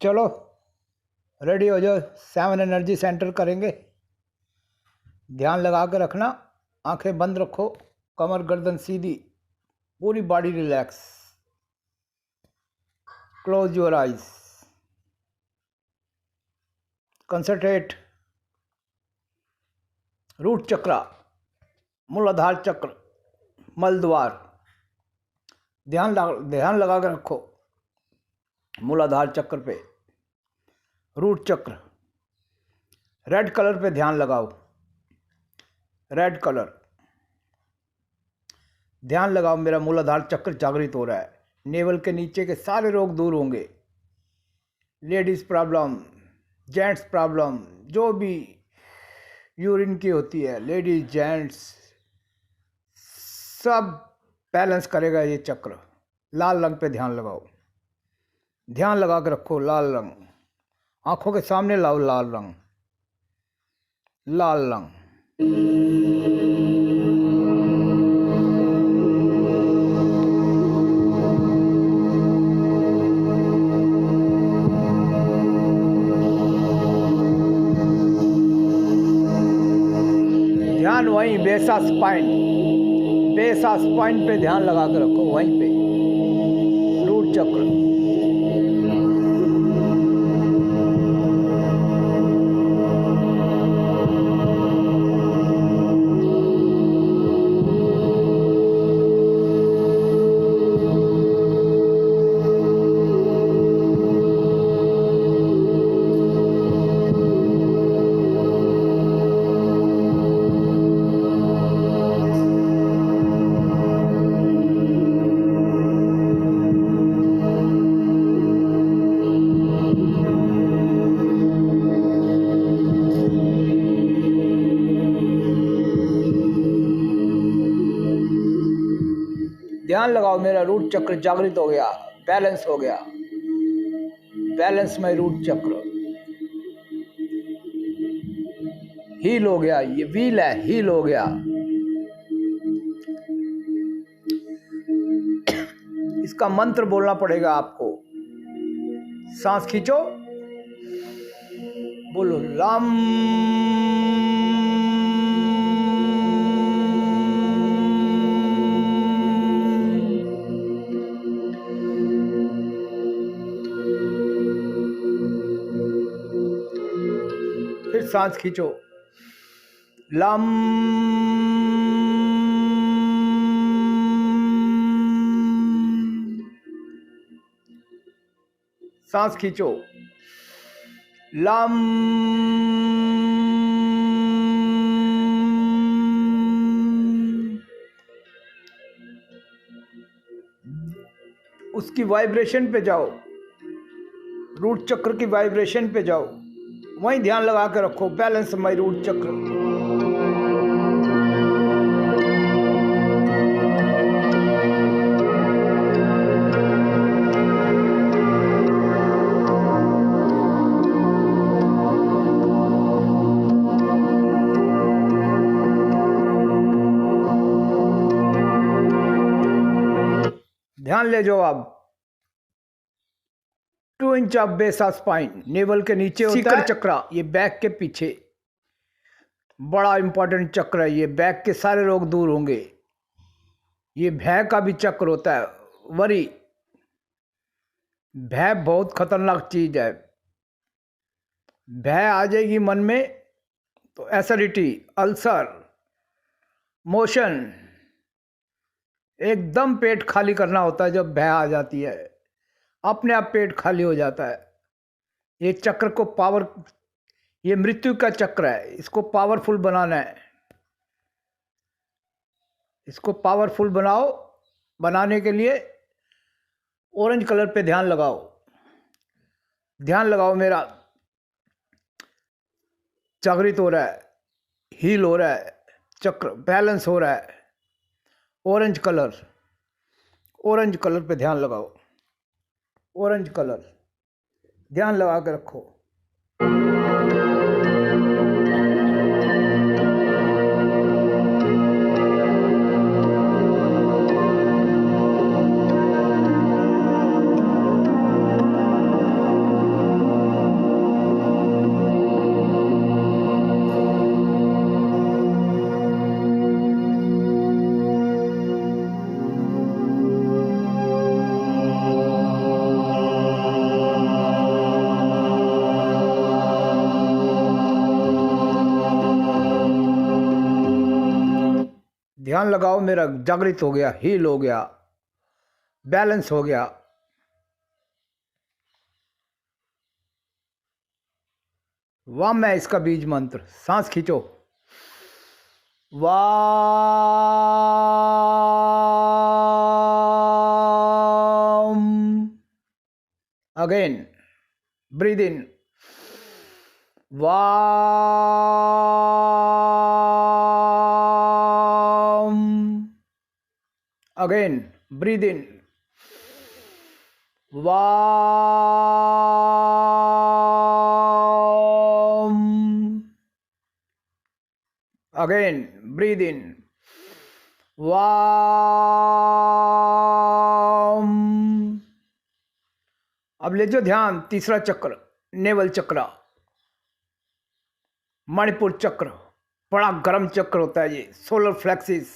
चलो रेडी हो जाओ। 7 एनर्जी सेंटर करेंगे। ध्यान लगा के रखना, आंखें बंद रखो, कमर गर्दन सीधी, पूरी body relax. Close your eyes, concentrate. Root chakra, Muladhara चक्र, मलद्वार। ध्यान लगा के रखो मूलाधार चक्र पे, रूट चक्र। रेड कलर पे ध्यान लगाओ, रेड कलर। ध्यान लगाओ, मेरा मूलाधार चक्र जागृत हो रहा है। नेवल के नीचे के सारे रोग दूर होंगे। लेडीज प्रॉब्लम, जेंट्स प्रॉब्लम, जो भी यूरिन की होती है, लेडीज जेंट्स सब बैलेंस करेगा ये चक्र। लाल रंग पे ध्यान लगाओ, ध्यान लगा के रखो। लाल रंग आंखों के सामने लाओ, लाल रंग, लाल रंग। ध्यान वहीं बेसा स्पाइन, बेसा स्पाइन पे ध्यान लगा के रखो, वहीं पे रूट चक्र। ध्यान लगाओ, मेरा रूट चक्र जागृत हो गया, बैलेंस हो गया। बैलेंस में रूट चक्र हील हो गया। ये व्हील है, हील हो गया। इसका मंत्र बोलना पड़ेगा आपको। सांस खींचो, बोलो लम। फिर सांस खींचो, लम। सांस खींचो, लम। उसकी वाइब्रेशन पे जाओ, रूट चक्र की वाइब्रेशन पे जाओ, वहीं ध्यान लगा के रखो। बैलेंस माय रूट चक्र। ध्यान ले जाओ आप। 2 inch of Besa spine, naval के नीचे होता है चक्र। ये बैक के पीछे बड़ा इंपॉर्टेंट चक्र है। ये बैक के सारे रोग दूर होंगे। ये भय का भी चक्र होता है, वरी। भय बहुत खतरनाक चीज है। भय आ जाएगी मन में तो एसिडिटी, अल्सर, मोशन, एकदम पेट खाली करना होता है। जब भय आ जाती है अपने आप पेट खाली हो जाता है। ये चक्र को पावर, ये मृत्यु का चक्र है, इसको पावरफुल बनाना है। इसको पावरफुल बनाओ। बनाने के लिए ऑरेंज कलर पे ध्यान लगाओ। ध्यान लगाओ, मेरा जागृत हो रहा है, हील हो रहा है, चक्र बैलेंस हो रहा है। ऑरेंज कलर, ऑरेंज कलर पे ध्यान लगाओ। ऑरेंज कलर ध्यान लगा के रखो। ध्यान लगाओ, मेरा जागृत हो गया, हील हो गया, बैलेंस हो गया। वाम है इसका बीज मंत्र। सांस खींचो, वाम। अगेन ब्रीद इन, वाम। अगेन ब्रीद इन, वाम। अगेन ब्रीद इन, वाम। अब ले जो ध्यान तीसरा चक्र, नेवल चक्र, मणिपुर चक्र। बड़ा गर्म चक्र होता है ये, सोलर फ्लेक्सिस,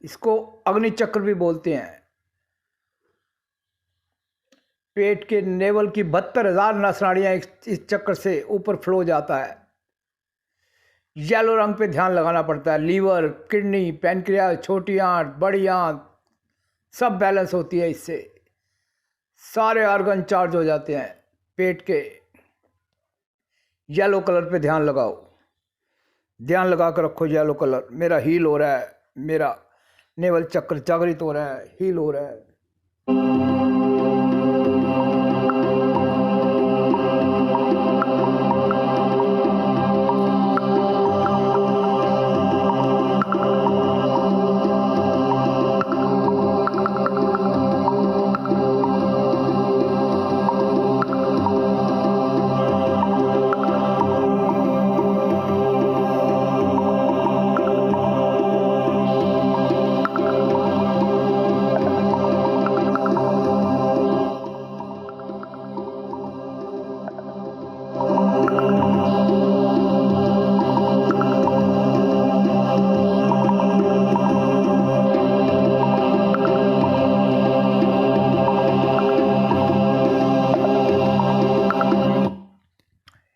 इसको अग्नि चक्र भी बोलते हैं। पेट के नेवल की 72,000 नसनाड़ियां इस चक्र से ऊपर फ्लो जाता है। येलो रंग पे ध्यान लगाना पड़ता है। लीवर, किडनी, पैनक्रियास, छोटी आंत, बड़ी आंत सब बैलेंस होती है इससे। सारे ऑर्गन चार्ज हो जाते हैं। पेट के येलो कलर पे ध्यान लगाओ, ध्यान लगा कर रखो येलो कलर। मेरा हील हो रहा है, मेरा नेवल चक्र जागृत हो रहा है, हील हो रहा है।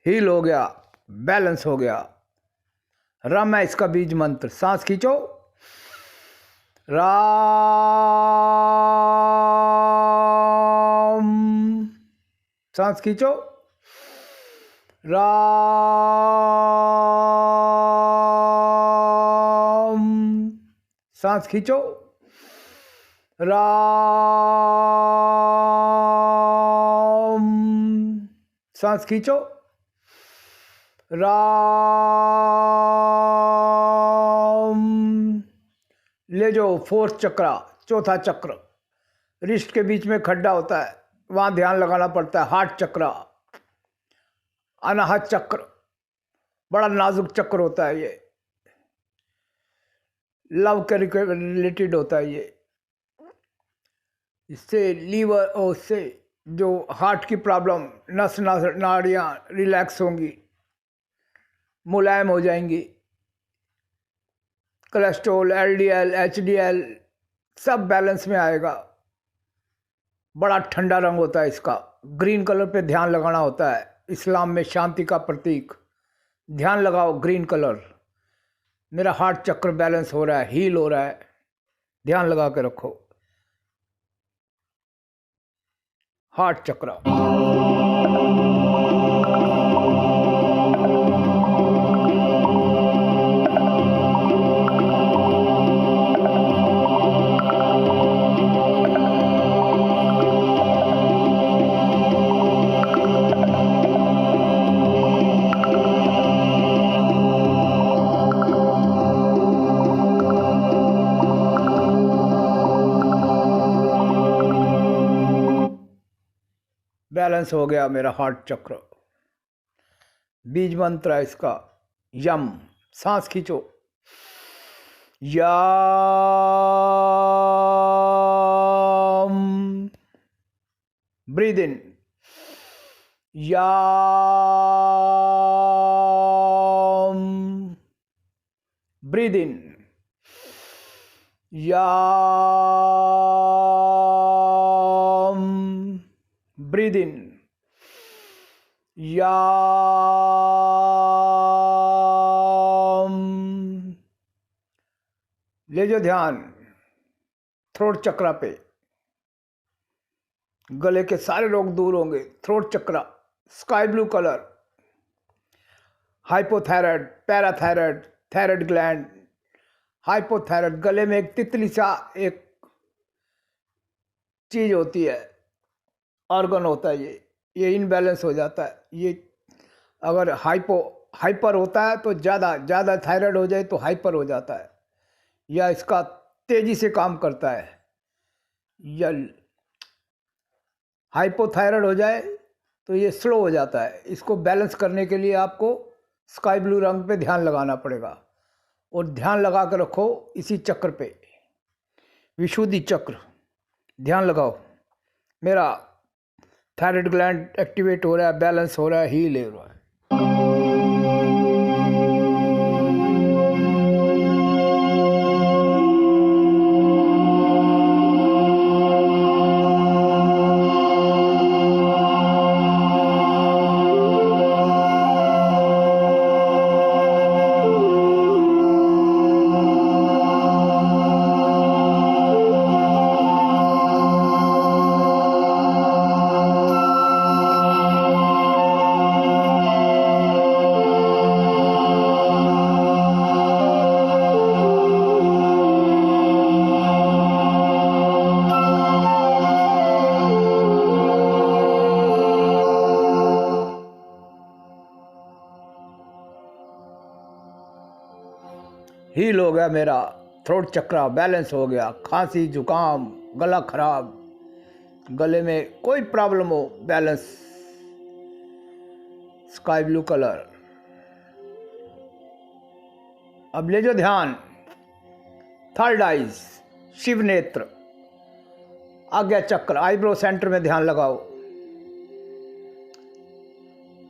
हील हो गया, बैलेंस हो गया। रम है इसका बीज मंत्र। सांस खींचो, राम। सांस खींचो, राम। सांस खींचो, राम। सांस खींचो, राम। ले जाओ फोर्थ चक्र, चौथा चक्र। रिस्ट के बीच में खड्डा होता है, वहां ध्यान लगाना पड़ता है। हार्ट चक्र, अनाहत चक्र, बड़ा नाजुक चक्र होता है ये। लव के रिलेटेड होता है ये। इससे लीवर और उससे जो हार्ट की प्रॉब्लम, नस नाड़ियाँ रिलैक्स होंगी, मुलायम हो जाएंगी। कोलेस्ट्रॉल, एलडीएल, एचडीएल सब बैलेंस में आएगा। बड़ा ठंडा रंग होता है इसका। ग्रीन कलर पे ध्यान लगाना होता है, इस्लाम में शांति का प्रतीक। ध्यान लगाओ ग्रीन कलर। मेरा हार्ट चक्र बैलेंस हो रहा है, हील हो रहा है। ध्यान लगा के रखो। हार्ट चक्र। बैलेंस हो गया मेरा हार्ट चक्र। बीज मंत्र है इसका यम। सांस खींचो, यम। ब्रीद इन, यम। ब्रीद इन, यम। ब्रीद इन, यम। ले जो ध्यान थ्रोट चक्रा पे। गले के सारे रोग दूर होंगे। Throat chakra, sky blue colour, hypothyroid, parathyroid, thyroid gland, hypothyroid. गले में एक तितली सा एक चीज होती है, ऑर्गन होता है, ये इनबैलेंस हो जाता है। ये अगर हाइपर होता है तो ज़्यादा थायराइड हो जाए तो हाइपर हो जाता है, या इसका तेजी से काम करता है। या हाइपोथायराइड हो जाए तो ये स्लो हो जाता है। इसको बैलेंस करने के लिए आपको स्काई ब्लू रंग पे ध्यान लगाना पड़ेगा, और ध्यान लगा कर रखो इसी चक्र पे, विशुद्धि चक्र। ध्यान लगाओ, मेरा थायराइड ग्लैंड एक्टिवेट हो रहा है, बैलेंस हो रहा है, हील हो रहा है। हील हो गया मेरा थ्रोट चक्रा, बैलेंस हो गया। खांसी, जुकाम, गला खराब, गले में कोई प्रॉब्लम हो, बैलेंस। Sky blue colour. अब ले जो ध्यान थर्ड आइज, शिव नेत्र, आज्ञा चक्र, आईब्रो सेंटर में ध्यान लगाओ।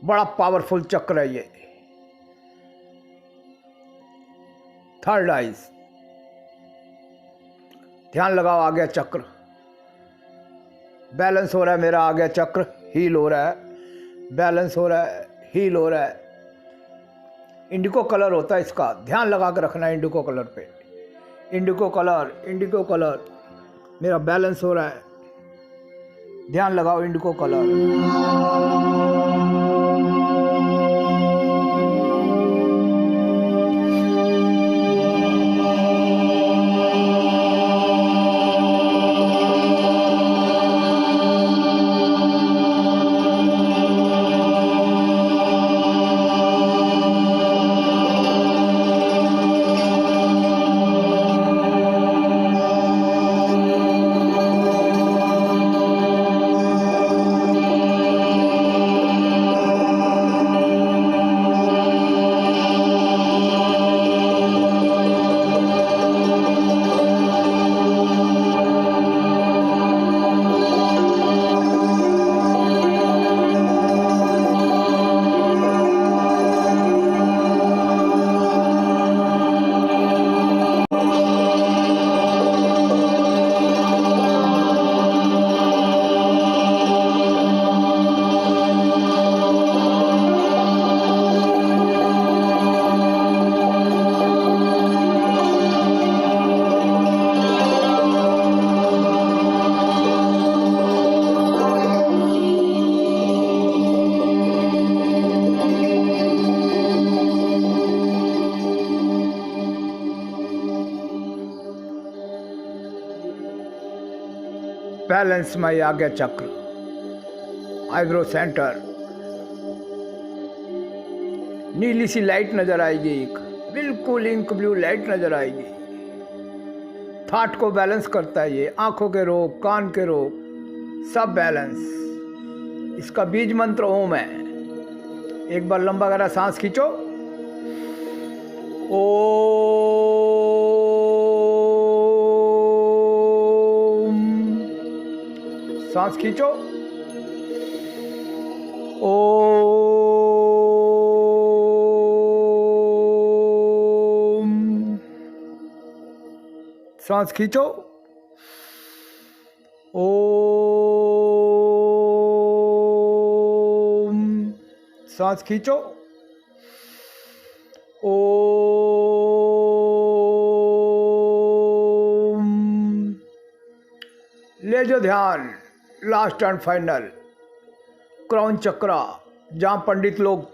बड़ा पावरफुल चक्र है ये, थर्ड आइज। ध्यान लगाओ, आज्ञा चक्र बैलेंस हो रहा है मेरा। आज्ञा चक्र हील हो रहा है, बैलेंस हो रहा है, हील हो रहा है। इंडिको कलर होता है इसका, ध्यान लगा कर रखना है इंडिको कलर पे। इंडिको कलर मेरा बैलेंस हो रहा है, ध्यान लगाओ इंडिको कलर। बैलेंस माई आज्ञा चक्र, आईब्रो सेंटर। नीली सी लाइट नजर आएगी, एक बिल्कुल इंक ब्लू लाइट नजर आएगी। थॉट को बैलेंस करता है ये। आंखों के रोग, कान के रोग, सब बैलेंस। इसका बीज मंत्र ओम है। एक बार लंबा गहरा सांस खींचो। सांस खींचो। ओम। सांस खींचो। ओम। सांस खींचो। ओम। मुख्य ध्यान, लास्ट एंड फाइनल, क्राउन चक्रा, जहाँ पंडित लोग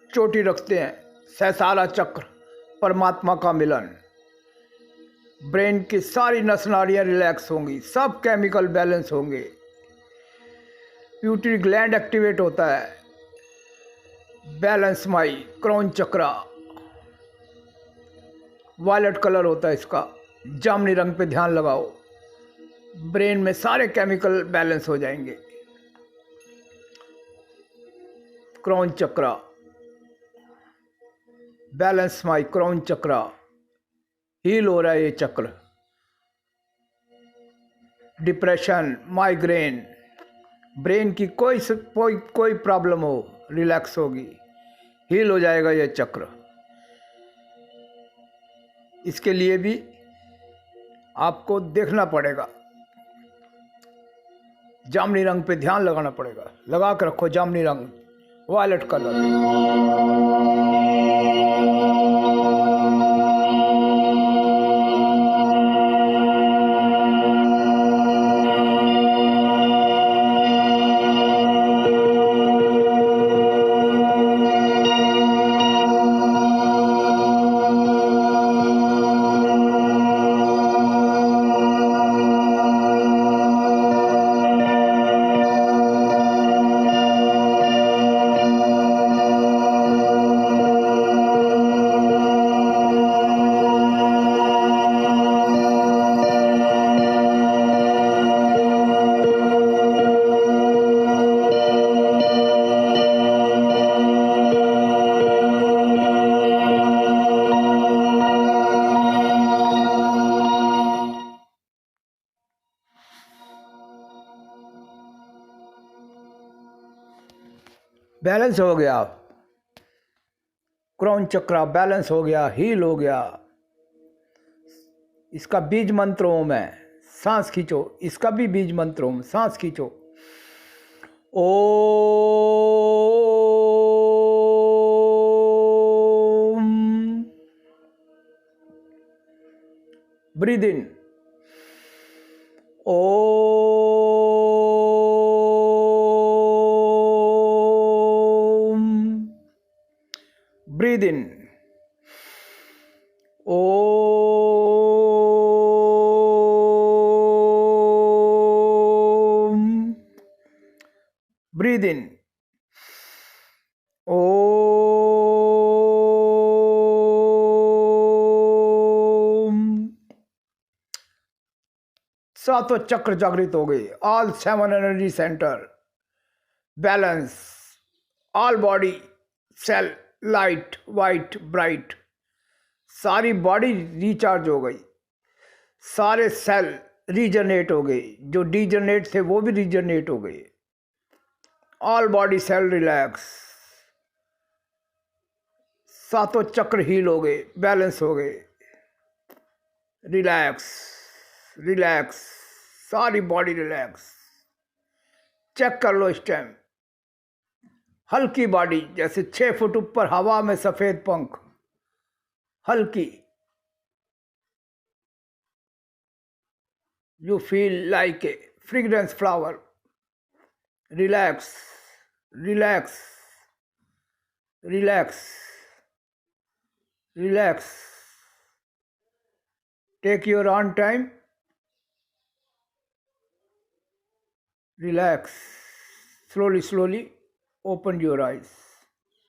चोटी रखते हैं, सहसारा चक्र, परमात्मा का मिलन। ब्रेन की सारी नस नाड़ियाँ रिलैक्स होंगी, सब केमिकल बैलेंस होंगे, प्यूटरी ग्लैंड एक्टिवेट होता है। बैलेंस माई क्राउन चक्रा, वायलेट कलर होता है इसका, जामुनी रंग पे ध्यान लगाओ, ब्रेन में सारे केमिकल बैलेंस हो जाएंगे। क्राउन चक्रा, बैलेंस माई क्राउन चक्रा, हील हो रहा है ये चक्र। डिप्रेशन, माइग्रेन, ब्रेन की कोई प्रॉब्लम हो, रिलैक्स होगी, हील हो जाएगा ये चक्र। इसके लिए भी आपको देखना पड़ेगा, जामुनी रंग पे ध्यान लगाना पड़ेगा। लगा के रखो जामुनी रंग, वायलेट कलर। बैलेंस हो गया, क्राउन चक्रा बैलेंस हो गया, हील हो गया। इसका बीज मंत्र ओम है, सांस खींचो, इसका भी बीज मंत्र ओम, सांस खींचो। Om, breathe in, breathe in, Om, breathe in, Om। सातों चक्र जागृत हो गए, all 7 energy center balance, all body cell light white bright, सारी बॉडी रिचार्ज हो गई, सारे सेल रीजनरेट हो गए, जो डीजनरेट थे वो भी रीजनरेट हो गए, ऑल बॉडी सेल रिलैक्स, सातों चक्र हील हो गए, बैलेंस हो गए, रिलैक्स रिलैक्स, सारी बॉडी रिलैक्स। चेक कर लो इस टाइम, हल्की बॉडी, जैसे 6 फुट ऊपर हवा में सफेद पंख, हल्की। You feel like a fragrance flower. Relax relax relax relax, take your own time, relax, slowly open your eyes.